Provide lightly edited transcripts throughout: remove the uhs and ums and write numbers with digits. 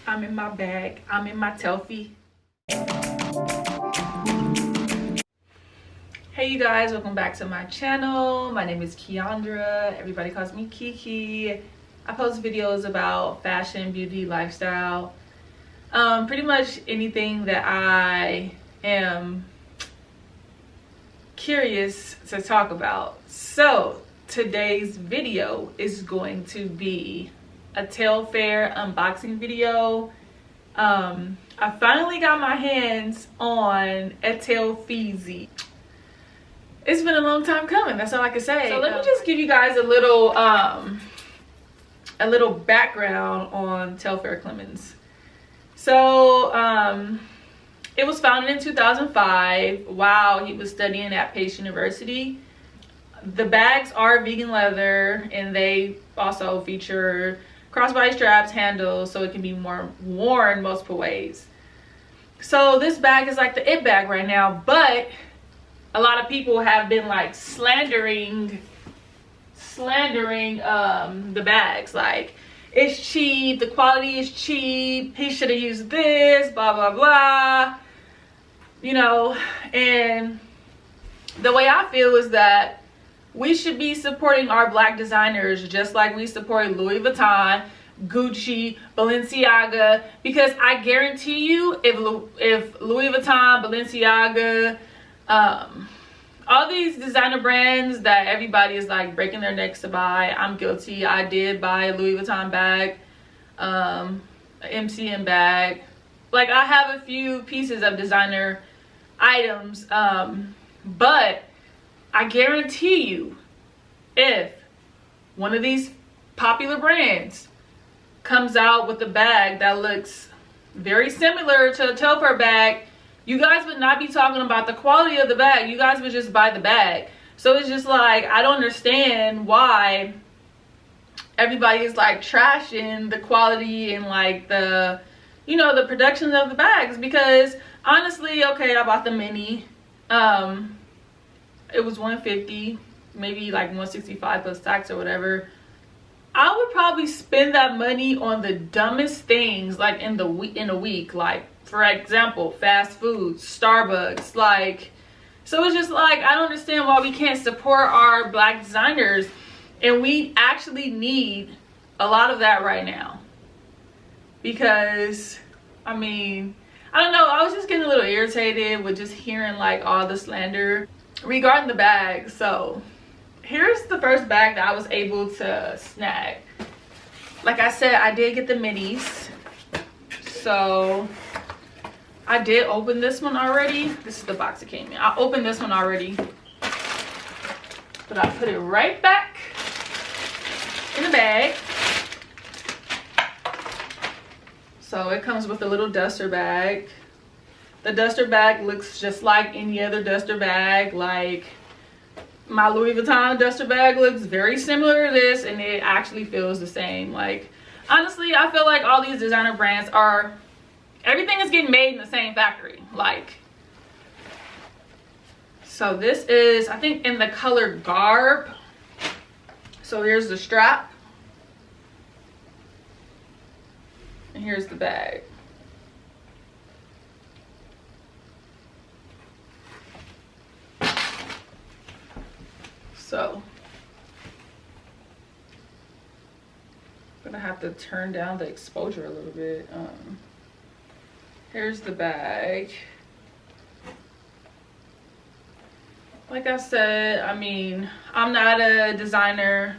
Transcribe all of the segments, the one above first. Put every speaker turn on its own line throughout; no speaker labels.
I'm in my bag. I'm in my Telfie. Hey you guys, welcome back to my channel. My name is Keandra. Everybody calls me Kiki. I post videos about fashion, beauty, lifestyle. Pretty much anything that I am curious to talk about. So today's video is going to be a Telfar unboxing video. I finally got my hands on a Telfar. It's been a long time coming, that's all I can say. So let me just give you guys a little background on Telfar Clemens. So it was founded in 2005 while he was studying at Pace University. The bags are vegan leather and they also feature crossbody straps, handles, so it can be worn multiple ways. So this bag is like the it bag right now, but a lot of people have been like slandering the bags, like it's cheap, the quality is cheap, he should have used this, blah blah blah, you know. And the way I feel is that we should be supporting our black designers just like we support Louis Vuitton, Gucci, Balenciaga, because I guarantee you if Louis Vuitton, Balenciaga, all these designer brands that everybody is like breaking their necks to buy, I'm guilty. I did buy a Louis Vuitton bag, an MCM bag. Like I have a few pieces of designer items, but I guarantee you, if one of these popular brands comes out with a bag that looks very similar to a Telfar bag, you guys would not be talking about the quality of the bag. You guys would just buy the bag. So it's just like, I don't understand why everybody is like trashing the quality and like the, you know, the production of the bags. Because honestly, okay, I bought the mini. It was $150, maybe like $165 plus tax or whatever. I would probably spend that money on the dumbest things, like in a week, like for example, fast food, Starbucks, like. So it's just like, I don't understand why we can't support our black designers, and we actually need a lot of that right now. Because I mean, I don't know, I was just getting a little irritated with just hearing like all the slander regarding the bag. So here's the first bag that I was able to snag. Like I said, I did get the minis. So I did open this one already. This is the box it came in. I opened this one already, but I put it right back in the bag. So it comes with a little duster bag. The duster bag looks just like any other duster bag. Like my Louis Vuitton duster bag looks very similar to this, and it actually feels the same. Like honestly, I feel like all these designer brands are, everything is getting made in the same factory. Like, so this is, I think, in the color Garb. So here's the strap, and here's the bag. So I'm gonna have to turn down the exposure a little bit. Here's the bag. Like I said, I mean, I'm not a designer.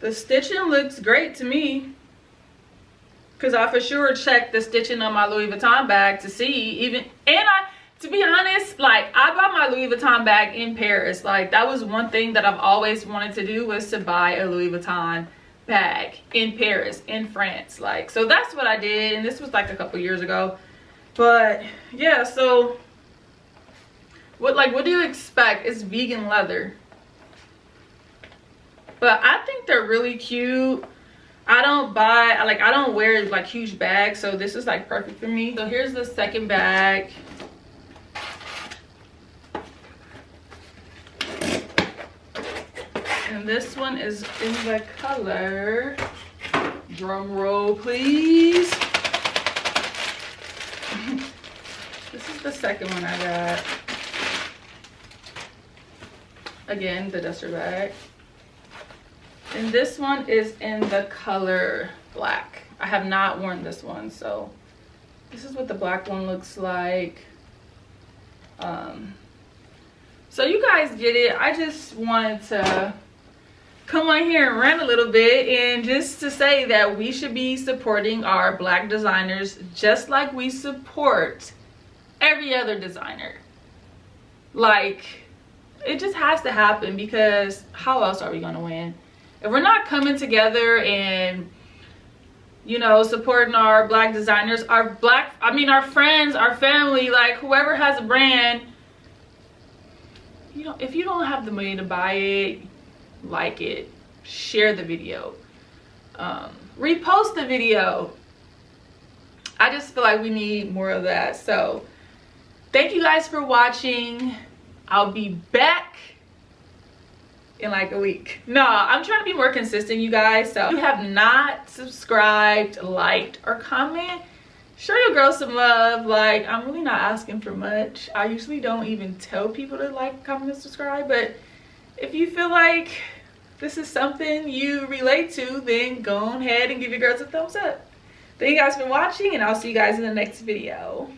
The stitching looks great to me, because I for sure checked the stitching on my Louis Vuitton bag to see even, and to be honest, like I bought my Louis Vuitton bag in Paris. Like that was one thing that I've always wanted to do, was to buy a Louis Vuitton bag in Paris, in France. Like, so that's what I did, and this was like a couple years ago. But yeah, so what do you expect? It's vegan leather, but I think they're really cute. I don't wear like huge bags, so this is like perfect for me. So here's the second bag. And this one is in the color, drum roll please, the second one I got. Again, the duster bag. And this one is in the color black. I have not worn this one, so this is what the black one looks like. So you guys get it. I just wanted to come on here and rant a little bit, and just to say that we should be supporting our black designers just like we support every other designer. Like, it just has to happen, because how else are we gonna win? If we're not coming together and, you know, supporting our black designers, our friends, our family, like whoever has a brand, you know, if you don't have the money to buy it, like it, share the video, repost the video. I just feel like we need more of that. So thank you guys for watching. I'll be back in like a week. No, I'm trying to be more consistent, you guys. So if you have not subscribed, liked, or comment, show your girl some love. Like, I'm really not asking for much. I usually don't even tell people to like, comment, and subscribe, but if you feel like this is something you relate to, then go ahead and give your girls a thumbs up. Thank you guys for watching, and I'll see you guys in the next video.